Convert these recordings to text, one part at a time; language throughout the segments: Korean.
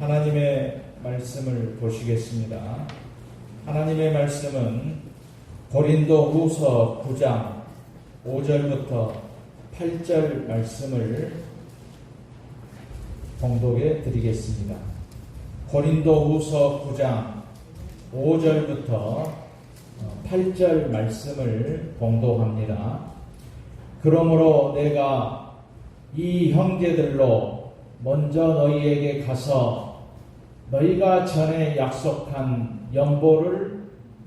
하나님의 말씀을 보시겠습니다. 하나님의 말씀은 고린도후서 9장 5절부터 8절 말씀을 봉독해 드리겠습니다. 고린도후서 9장 5절부터 8절 말씀을 봉독합니다. 그러므로 내가 이 형제들로 먼저 너희에게 가서 너희가 전에 약속한 연보를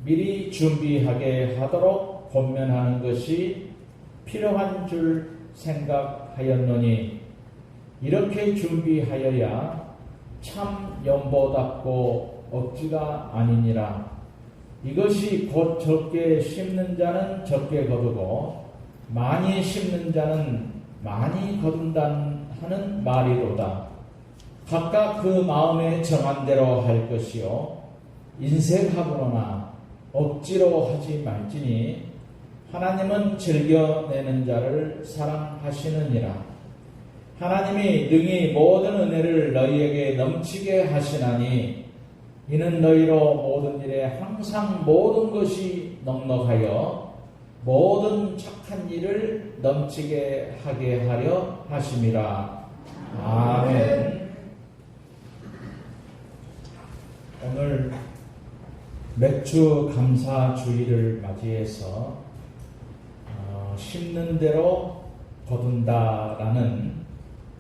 미리 준비하게 하도록 권면하는 것이 필요한 줄 생각하였노니 이렇게 준비하여야 참 연보답고 억지가 아니니라. 이것이 곧 적게 심는 자는 적게 거두고 많이 심는 자는 많이 거둔다 하는 말이로다. 각각 그 마음에 정한 대로 할 것이요 인색하거나 억지로 하지 말지니 하나님은 즐겨내는 자를 사랑하시느니라. 하나님이 능히 모든 은혜를 너희에게 넘치게 하시나니 이는 너희로 모든 일에 항상 모든 것이 넉넉하여 모든 착한 일을 넘치게 하게 하려 하심이라. 아멘. 오늘 맥주 감사 주일을 맞이해서 심는 대로 거둔다라는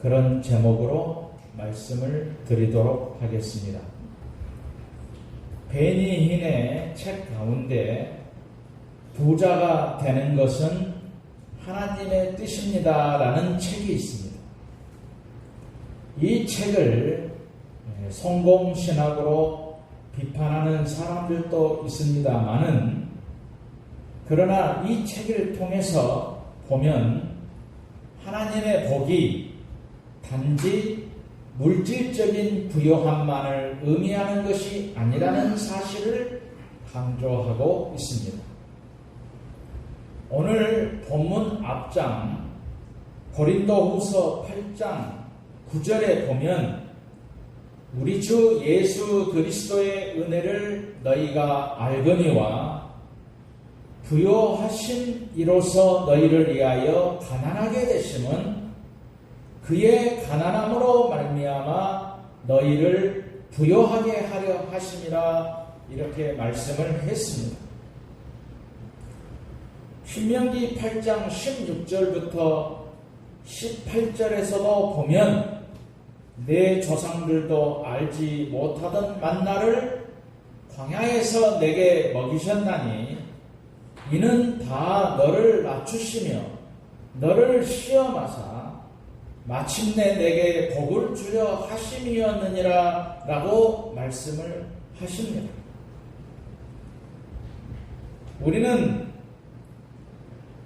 그런 제목으로 말씀을 드리도록 하겠습니다. 베니 힌의 책 가운데 부자가 되는 것은 하나님의 뜻입니다라는 책이 있습니다. 이 책을 성공신학으로 비판하는 사람들도 있습니다만은 그러나 이 책을 통해서 보면 하나님의 복이 단지 물질적인 부요함만을 의미하는 것이 아니라는 사실을 강조하고 있습니다. 오늘 본문 앞장 고린도후서 8장 9절에 보면 우리 주 예수 그리스도의 은혜를 너희가 알거니와 부요하신 이로서 너희를 위하여 가난하게 되심은 그의 가난함으로 말미암아 너희를 부요하게 하려 하심이라 이렇게 말씀을 했습니다. 신명기 8장 16절부터 18절에서도 보면 내 조상들도 알지 못하던 만나를 광야에서 내게 먹이셨나니 이는 다 너를 낮추시며 너를 시험하사 마침내 내게 복을 주려 하심이었느니라 라고 말씀을 하십니다. 우리는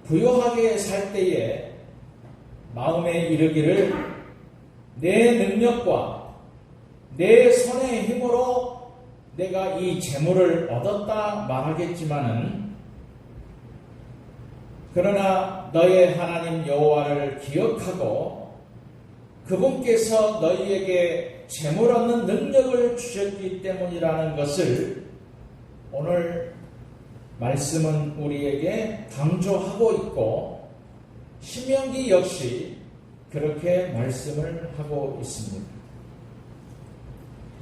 부요하게 살 때에 마음에 이르기를 내 능력과 내 손의 힘으로 내가 이 재물을 얻었다 말하겠지만은 그러나 너의 하나님 여호와를 기억하고 그분께서 너희에게 재물 얻는 능력을 주셨기 때문이라는 것을 오늘 말씀은 우리에게 강조하고 있고 신명기 역시 그렇게 말씀을 하고 있습니다.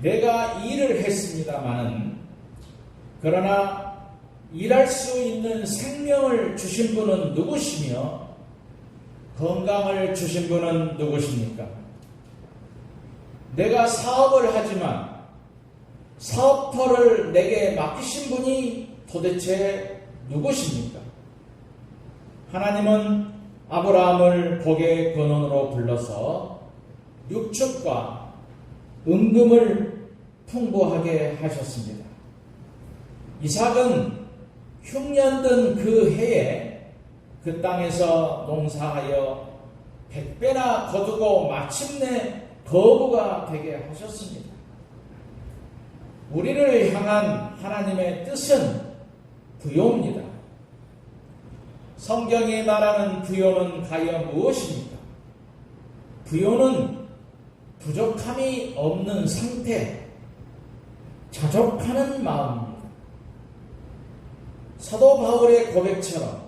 내가 일을 했습니다마는 그러나 일할 수 있는 생명을 주신 분은 누구시며 건강을 주신 분은 누구십니까? 내가 사업을 하지만 사업터를 내게 맡기신 분이 도대체 누구십니까? 하나님은 아브라함을 복의 근원으로 불러서 육축과 은금을 풍부하게 하셨습니다. 이삭은 흉년된 그 해에 그 땅에서 농사하여 100배나 거두고 마침내 거부가 되게 하셨습니다. 우리를 향한 하나님의 뜻은 부요입니다. 성경이 말하는 부요는 과연 무엇입니까? 부요는 부족함이 없는 상태, 자족하는 마음입니다. 사도 바울의 고백처럼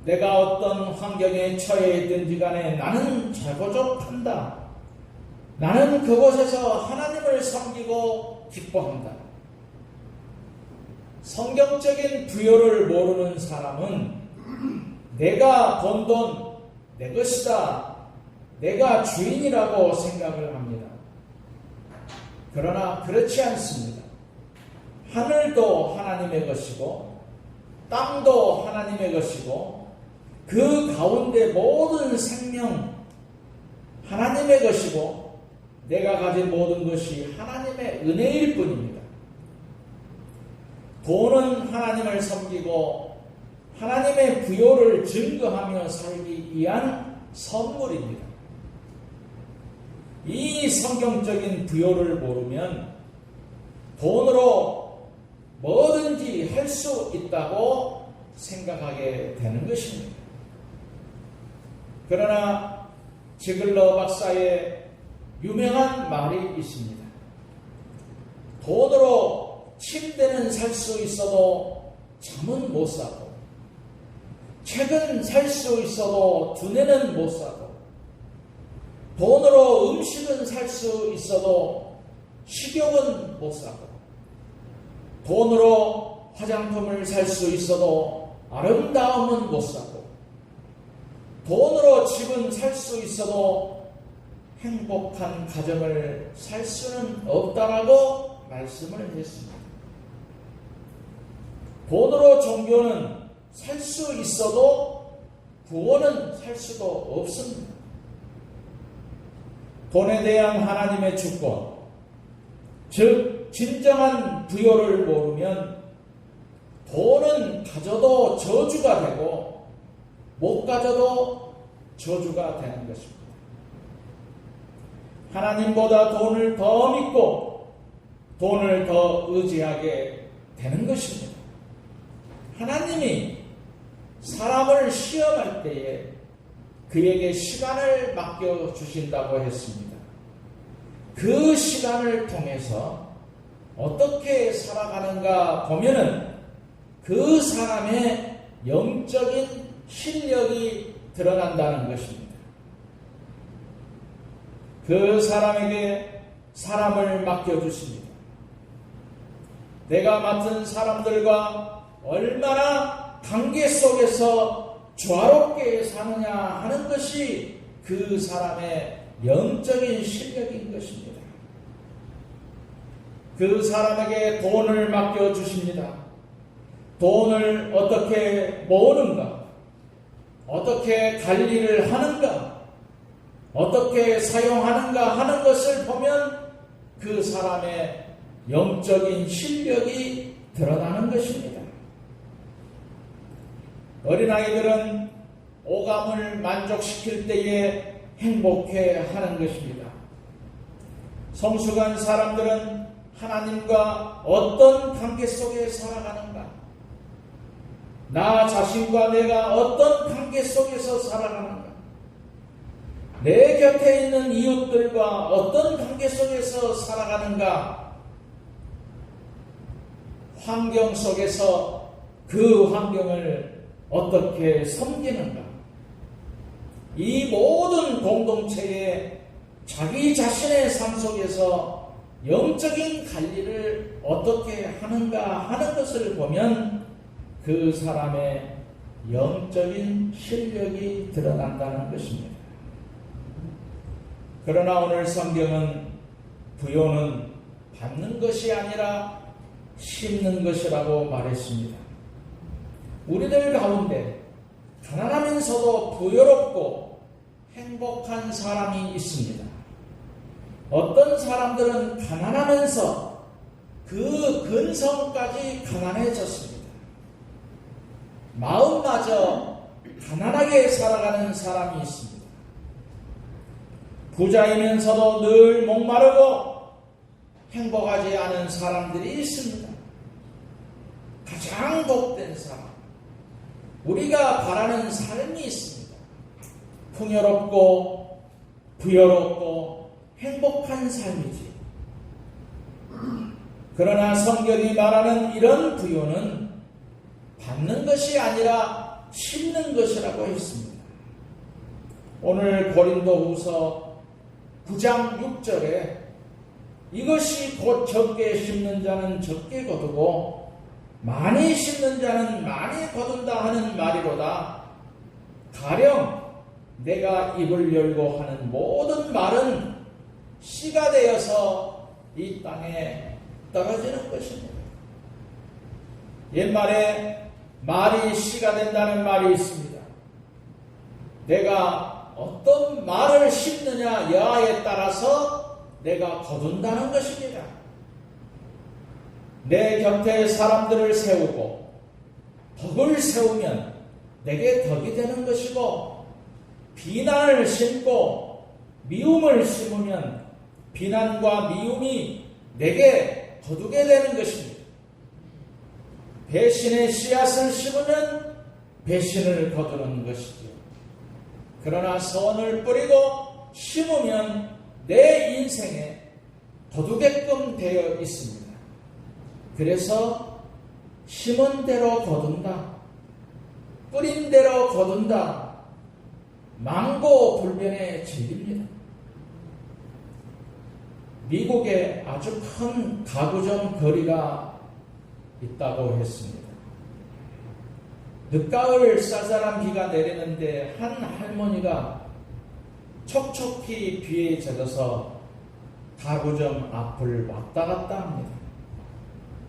내가 어떤 환경에 처해 있든지 간에 나는 자족한다. 나는 그곳에서 하나님을 섬기고 기뻐한다. 성경적인 부여를 모르는 사람은 내가 번 돈 내 것이다. 내가 주인이라고 생각을 합니다. 그러나 그렇지 않습니다. 하늘도 하나님의 것이고 땅도 하나님의 것이고 그 가운데 모든 생명 하나님의 것이고 내가 가진 모든 것이 하나님의 은혜일 뿐입니다. 돈은 하나님을 섬기고 하나님의 부요를 증거하며 살기 위한 선물입니다. 이 성경적인 부요를 모르면 돈으로 뭐든지 할 수 있다고 생각하게 되는 것입니다. 그러나 지글러 박사의 유명한 말이 있습니다. 돈으로 침대는 살 수 있어도 잠은 못 사고, 책은 살 수 있어도 두뇌는 못 사고, 돈으로 음식은 살 수 있어도 식욕은 못 사고, 돈으로 화장품을 살 수 있어도 아름다움은 못 사고, 돈으로 집은 살 수 있어도 행복한 가정을 살 수는 없다라고 말씀을 했습니다. 돈으로 종교는 살 수 있어도 구원은 살 수도 없습니다. 돈에 대한 하나님의 주권, 즉 진정한 부요를 모르면 돈은 가져도 저주가 되고 못 가져도 저주가 되는 것입니다. 하나님보다 돈을 더 믿고 돈을 더 의지하게 되는 것입니다. 하나님이 사람을 시험할 때에 그에게 시간을 맡겨주신다고 했습니다. 그 시간을 통해서 어떻게 살아가는가 보면은 그 사람의 영적인 실력이 드러난다는 것입니다. 그 사람에게 사람을 맡겨주십니다. 내가 맡은 사람들과 얼마나 관계 속에서 조화롭게 사느냐 하는 것이 그 사람의 영적인 실력인 것입니다. 그 사람에게 돈을 맡겨주십니다. 돈을 어떻게 모으는가, 어떻게 관리를 하는가, 어떻게 사용하는가 하는 것을 보면 그 사람의 영적인 실력이 드러나는 것입니다. 어린아이들은 오감을 만족시킬 때에 행복해 하는 것입니다. 성숙한 사람들은 하나님과 어떤 관계 속에 살아가는가, 나 자신과 내가 어떤 관계 속에서 살아가는가, 내 곁에 있는 이웃들과 어떤 관계 속에서 살아가는가, 환경 속에서 그 환경을 어떻게 섬기는가, 이 모든 공동체의 자기 자신의 삶 속에서 영적인 관리를 어떻게 하는가 하는 것을 보면 그 사람의 영적인 실력이 드러난다는 것입니다. 그러나 오늘 성경은 부요는 받는 것이 아니라 심는 것이라고 말했습니다. 우리들 가운데 가난하면서도 부요롭고 행복한 사람이 있습니다. 어떤 사람들은 가난하면서 그 근성까지 가난해졌습니다. 마음마저 가난하게 살아가는 사람이 있습니다. 부자이면서도 늘 목마르고 행복하지 않은 사람들이 있습니다. 가장 복된 사람, 우리가 바라는 삶이 있습니다. 풍요롭고 부여롭고 행복한 삶이지. 그러나 성경이 말하는 이런 부요는 받는 것이 아니라 심는 것이라고 했습니다. 오늘 고린도후서 9장 6절에 이것이 곧 적게 심는 자는 적게 거두고 많이 심는 자는 많이 거둔다 하는 말이로다. 가령 내가 입을 열고 하는 모든 말은 씨가 되어서 이 땅에 떨어지는 것입니다. 옛말에 말이 씨가 된다는 말이 있습니다. 내가 어떤 말을 심느냐 여하에 따라서 내가 거둔다는 것입니다. 내 곁에 사람들을 세우고 덕을 세우면 내게 덕이 되는 것이고, 비난을 심고 미움을 심으면 비난과 미움이 내게 거두게 되는 것입니다. 배신의 씨앗을 심으면 배신을 거두는 것이죠. 그러나 선을 뿌리고 심으면 내 인생에 거두게끔 되어 있습니다. 그래서 심은 대로 거둔다, 뿌린 대로 거둔다, 망고불변의 진리입니다. 미국에 아주 큰 가구점 거리가 있다고 했습니다. 늦가을 쌀쌀한 비가 내리는데 한 할머니가 촉촉히 비에 젖어서 가구점 앞을 왔다 갔다 합니다.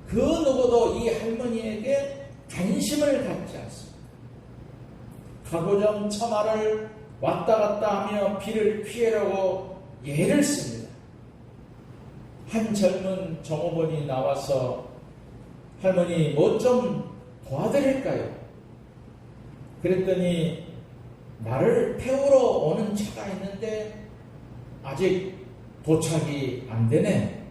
그 누구도 이 할머니에게 관심을 갖지 않습니다. 가구점 처마를 왔다 갔다 하며 비를 피하려고 애를 씁니다. 한 젊은 종업원이 나와서 할머니 뭐 좀 도와드릴까요? 그랬더니 나를 태우러 오는 차가 있는데 아직 도착이 안 되네.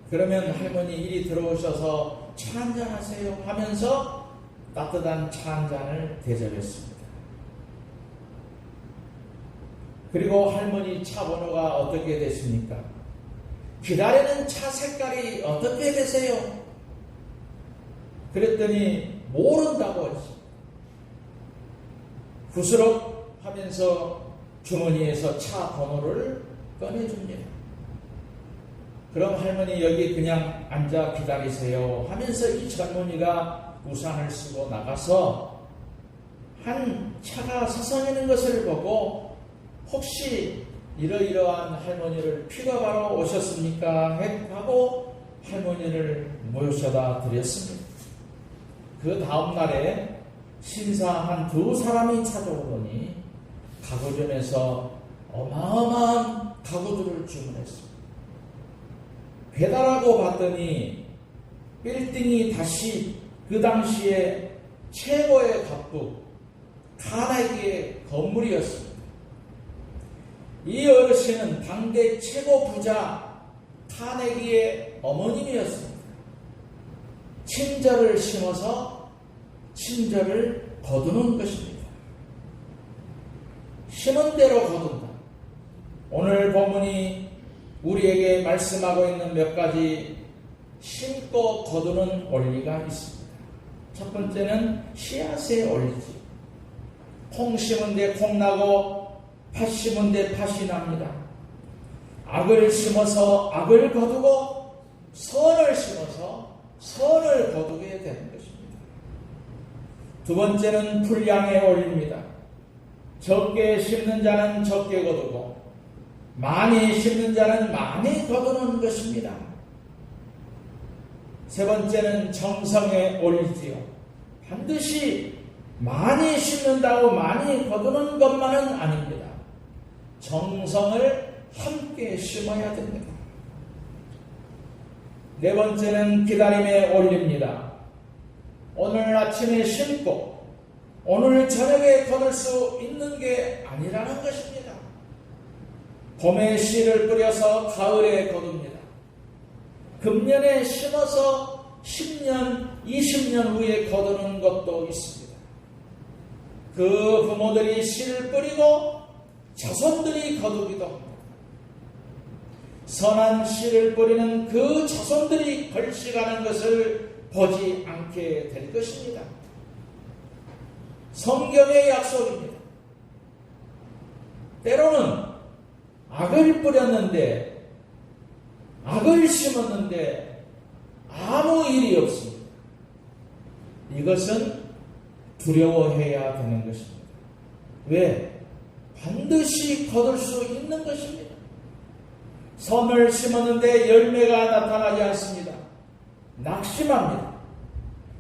그러면 할머니 이리 들어오셔서 차 한잔 하세요 하면서 따뜻한 차 한 잔을 대접했습니다. 그리고 할머니 차 번호가 어떻게 되십니까? 기다리는 차 색깔이 어떻게 되세요? 그랬더니 모른다고 했습니다. 부스럭 하면서 주머니에서 차 번호를 꺼내줍니다. 그럼 할머니 여기 그냥 앉아 기다리세요 하면서 이 젊은이가 우산을 쓰고 나가서 한 차가 서성이는 것을 보고 혹시 이러이러한 할머니를 픽업하러 오셨습니까? 하고 할머니를 모셔다 드렸습니다. 그 다음날에 신사 한 두 사람이 찾아오더니 가구점에서 어마어마한 가구들을 주문했습니다. 배달하고 봤더니 빌딩이 다시 그 당시에 최고의 갑부 카네기의 건물이었습니다. 이 어르신은 당대 최고 부자 카네기의 어머님이었습니다. 친절을 심어서 친절을 거두는 것입니다. 심은 대로 거둔다. 오늘 본문이 우리에게 말씀하고 있는 몇 가지 심고 거두는 원리가 있습니다. 첫 번째는 씨앗의 원리지. 콩 심은 데 콩 나고 팥 심은 데 팥이 납니다. 악을 심어서 악을 거두고 선을 심어서 선을 거두게 되는 것입니다. 두 번째는 분량의 원리입니다. 적게 심는 자는 적게 거두고 많이 심는 자는 많이 거두는 것입니다. 세 번째는 정성의 원리지요. 반드시 많이 심는다고 많이 거두는 것만은 아닙니다. 정성을 함께 심어야 됩니다. 네 번째는 기다림의 원리입니다. 오늘 아침에 심고 오늘 저녁에 거둘 수 있는 게 아니라는 것입니다. 봄에 씨를 뿌려서 가을에 거둡니다. 금년에 심어서 10년, 20년 후에 거두는 것도 있습니다. 그 부모들이 씨를 뿌리고 자손들이 거두기도 합니다. 선한 씨를 뿌리는 그 자손들이 걸식하는 것을 보지 않게 될 것입니다. 성경의 약속입니다. 때로는 악을 뿌렸는데, 악을 심었는데 아무 일이 없습니다. 이것은 두려워해야 되는 것입니다. 왜? 반드시 거둘 수 있는 것입니다. 선을 심었는데 열매가 나타나지 않습니다. 낙심합니다.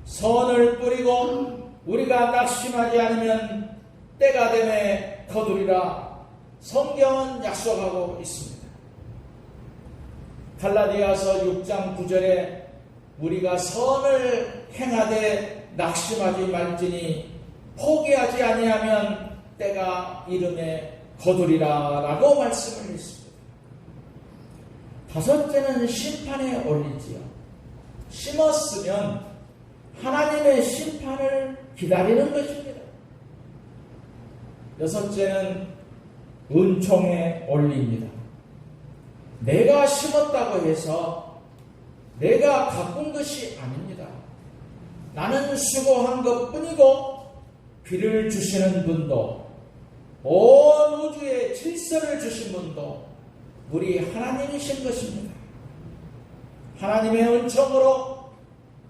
선을 뿌리고 우리가 낙심하지 않으면 때가 되매 거두리라 성경은 약속하고 있습니다. 갈라디아서 6장 9절에 우리가 선을 행하되 낙심하지 말지니 포기하지 아니하면 때가 이름에 거두리라 라고 말씀을 했습니다. 다섯째는 심판에 올리지요. 심었으면 하나님의 심판을 기다리는 것입니다. 여섯째는 은총에 올립니다. 내가 심었다고 해서 내가 가꾼 것이 아닙니다. 나는 수고한 것뿐이고 비를 주시는 분도 온 우주에 질서를 주신 분도 우리 하나님이신 것입니다. 하나님의 은총으로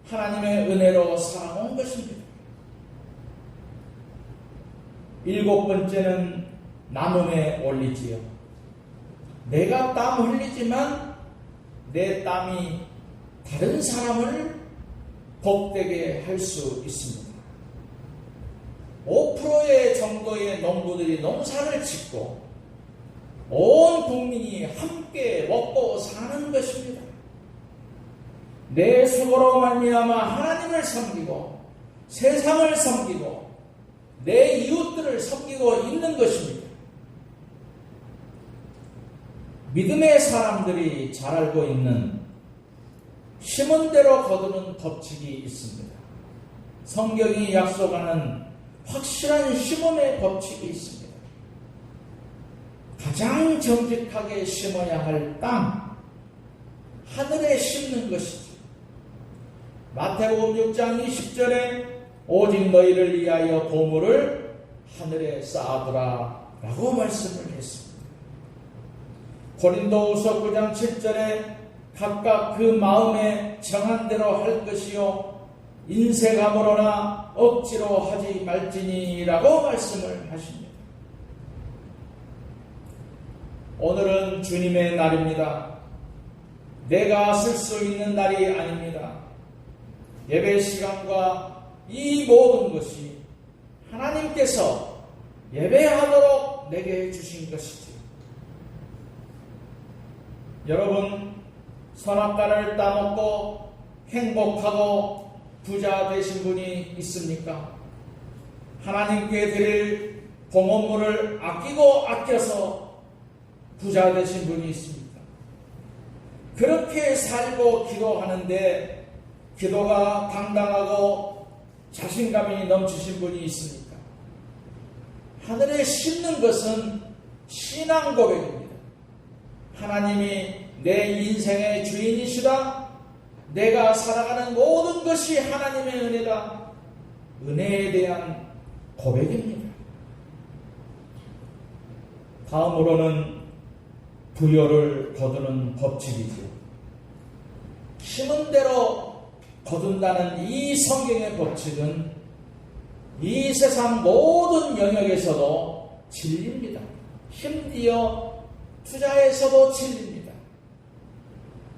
하나님의 은혜로 살아온 것입니다. 일곱 번째는 나눔에 올리지요. 내가 땀 흘리지만 내 땀이 다른 사람을 복되게 할 수 있습니다. 5%의 정도의 농부들이 농사를 짓고 온 국민이 함께 먹고 사는 것입니다. 내 수고로 말미암아 하나님을 섬기고 세상을 섬기고 내 이웃들을 섬기고 있는 것입니다. 믿음의 사람들이 잘 알고 있는 심은 대로 거두는 법칙이 있습니다. 성경이 약속하는 확실한 심음의 법칙이 있습니다. 가장 정직하게 심어야 할 땅, 하늘에 심는 것이죠. 마태복음 6장 20절에 오직 너희를 위하여 보물을 하늘에 쌓아두라 라고 말씀을 했습니다. 고린도후서 9장 7절에 각각 그 마음에 정한 대로 할 것이요 인색함으로나 억지로 하지 말지니 라고 말씀을 하십니다. 오늘은 주님의 날입니다. 내가 쓸 수 있는 날이 아닙니다. 예배 시간과 이 모든 것이 하나님께서 예배하도록 내게 주신 것이지. 여러분, 선악과를 따먹고 행복하고 부자 되신 분이 있습니까? 하나님께 드릴 봉헌물을 아끼고 아껴서 부자 되신 분이 있습니까? 그렇게 살고 기도하는데 기도가 당당하고 자신감이 넘치신 분이 있습니까? 하늘에 심는 것은 신앙 고백입니다. 하나님이 내 인생의 주인이시다. 내가 살아가는 모든 것이 하나님의 은혜다. 은혜에 대한 고백입니다. 다음으로는 부요를 거두는 법칙이죠. 심은 대로 거둔다는 이 성경의 법칙은 이 세상 모든 영역에서도 진리입니다. 심지어 투자에서도 진리입니다.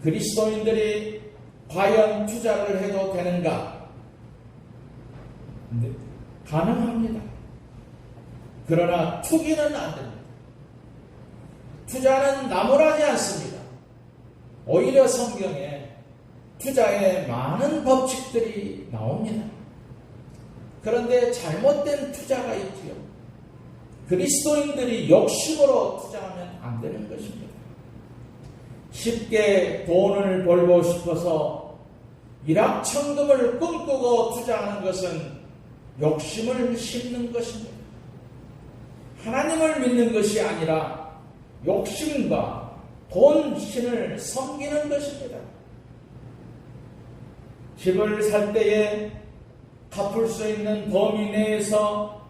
그리스도인들이 과연 투자를 해도 되는가? 네, 가능합니다. 그러나 투기는 안 됩니다. 투자는 나무라지 않습니다. 오히려 성경에 투자에 많은 법칙들이 나옵니다. 그런데 잘못된 투자가 있지요. 그리스도인들이 욕심으로 투자하면 안 되는 것입니다. 쉽게 돈을 벌고 싶어서 일확천금을 꿈꾸고 투자하는 것은 욕심을 심는 것입니다. 하나님을 믿는 것이 아니라 욕심과 돈 신을 섬기는 것입니다. 집을 살 때에 갚을 수 있는 범위 내에서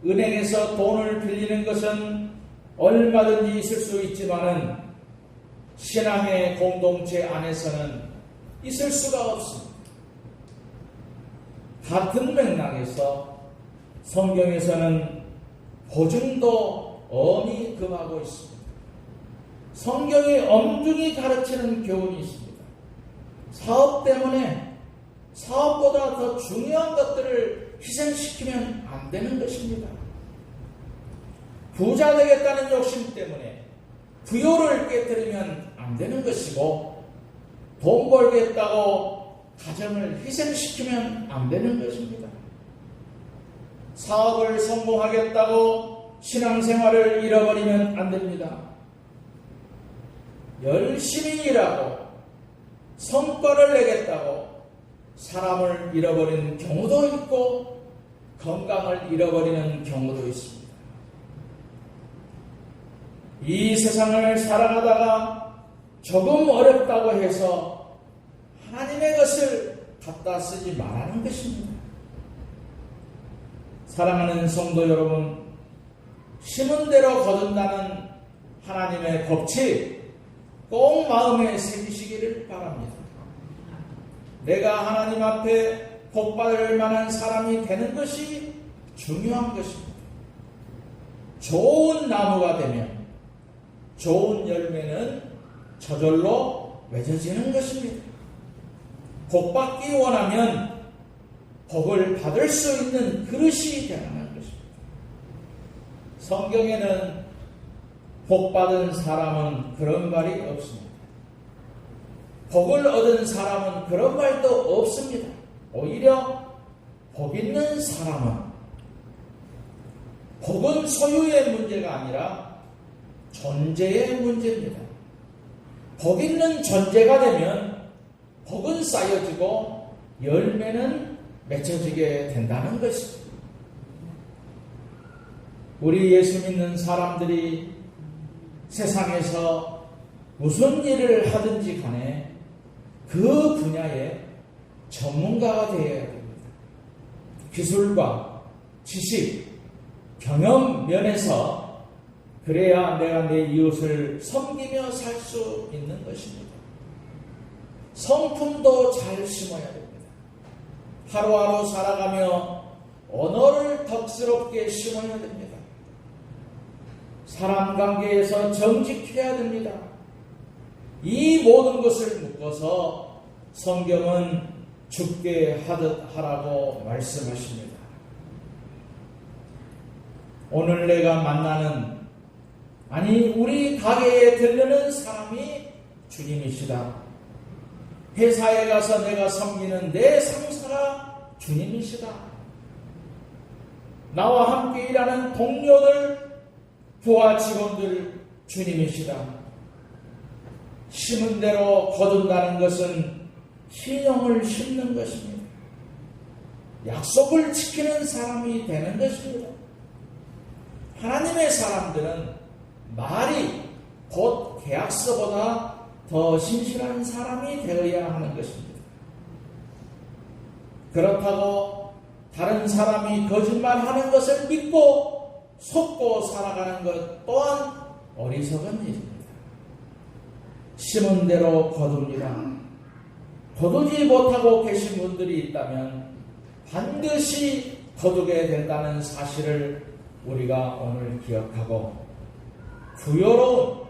은행에서 돈을 빌리는 것은 얼마든지 있을 수 있지만은 신앙의 공동체 안에서는 있을 수가 없습니다. 같은 맥락에서 성경에서는 보증도 엄히 금하고 있습니다. 성경이 엄중히 가르치는 교훈이 있습니다. 사업 때문에 사업보다 더 중요한 것들을 희생시키면 안 되는 것입니다. 부자 되겠다는 욕심 때문에 부요를 깨뜨리면 안 되는 것이고, 돈 벌겠다고 가정을 희생시키면 안 되는 것입니다. 사업을 성공하겠다고 신앙생활을 잃어버리면 안 됩니다. 열심히 일하고 성과를 내겠다고 사람을 잃어버리는 경우도 있고 건강을 잃어버리는 경우도 있습니다. 이 세상을 살아가다가 조금 어렵다고 해서 하나님의 것을 갖다 쓰지 말라는 것입니다. 사랑하는 성도 여러분, 심은 대로 거둔다는 하나님의 법칙 꼭 마음에 새기시기를 바랍니다. 내가 하나님 앞에 복받을 만한 사람이 되는 것이 중요한 것입니다. 좋은 나무가 되면 좋은 열매는 저절로 맺어지는 것입니다. 복받기 원하면 복을 받을 수 있는 그릇이 되는 것입니다. 성경에는 복받은 사람은 그런 말이 없습니다. 복을 얻은 사람은 그런 말도 없습니다. 오히려 복 있는 사람은 복은 소유의 문제가 아니라 존재의 문제입니다. 복 있는 존재가 되면 복은 쌓여지고 열매는 맺혀지게 된다는 것입니다. 우리 예수 믿는 사람들이 세상에서 무슨 일을 하든지 간에 그 분야의 전문가가 되어야 됩니다. 기술과 지식, 경험 면에서 그래야 내가 내 이웃을 섬기며 살 수 있는 것입니다. 성품도 잘 심어야 됩니다. 하루하루 살아가며 언어를 덕스럽게 심어야 됩니다. 사람 관계에서 정직해야 됩니다. 이 모든 것을 묶어서 성경은 죽게 하듯 하라고 말씀하십니다. 오늘 내가 만나는, 아니 우리 가게에 들르는 사람이 주님이시다. 회사에 가서 내가 섬기는 내 상사가 주님이시다. 나와 함께 일하는 동료들, 부하 직원들 주님이시다. 심은 대로 거둔다는 것은 신용을 심는 것입니다. 약속을 지키는 사람이 되는 것입니다. 하나님의 사람들은 말이 곧 계약서보다 더 신실한 사람이 되어야 하는 것입니다. 그렇다고 다른 사람이 거짓말하는 것을 믿고 속고 살아가는 것 또한 어리석은 일입니다. 심은 대로 거둡니다. 거두지 못하고 계신 분들이 있다면 반드시 거두게 된다는 사실을 우리가 오늘 기억하고 부요로운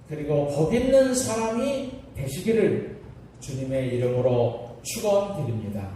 그리고 복 있는 사람이 되시기를 주님의 이름으로 축원드립니다.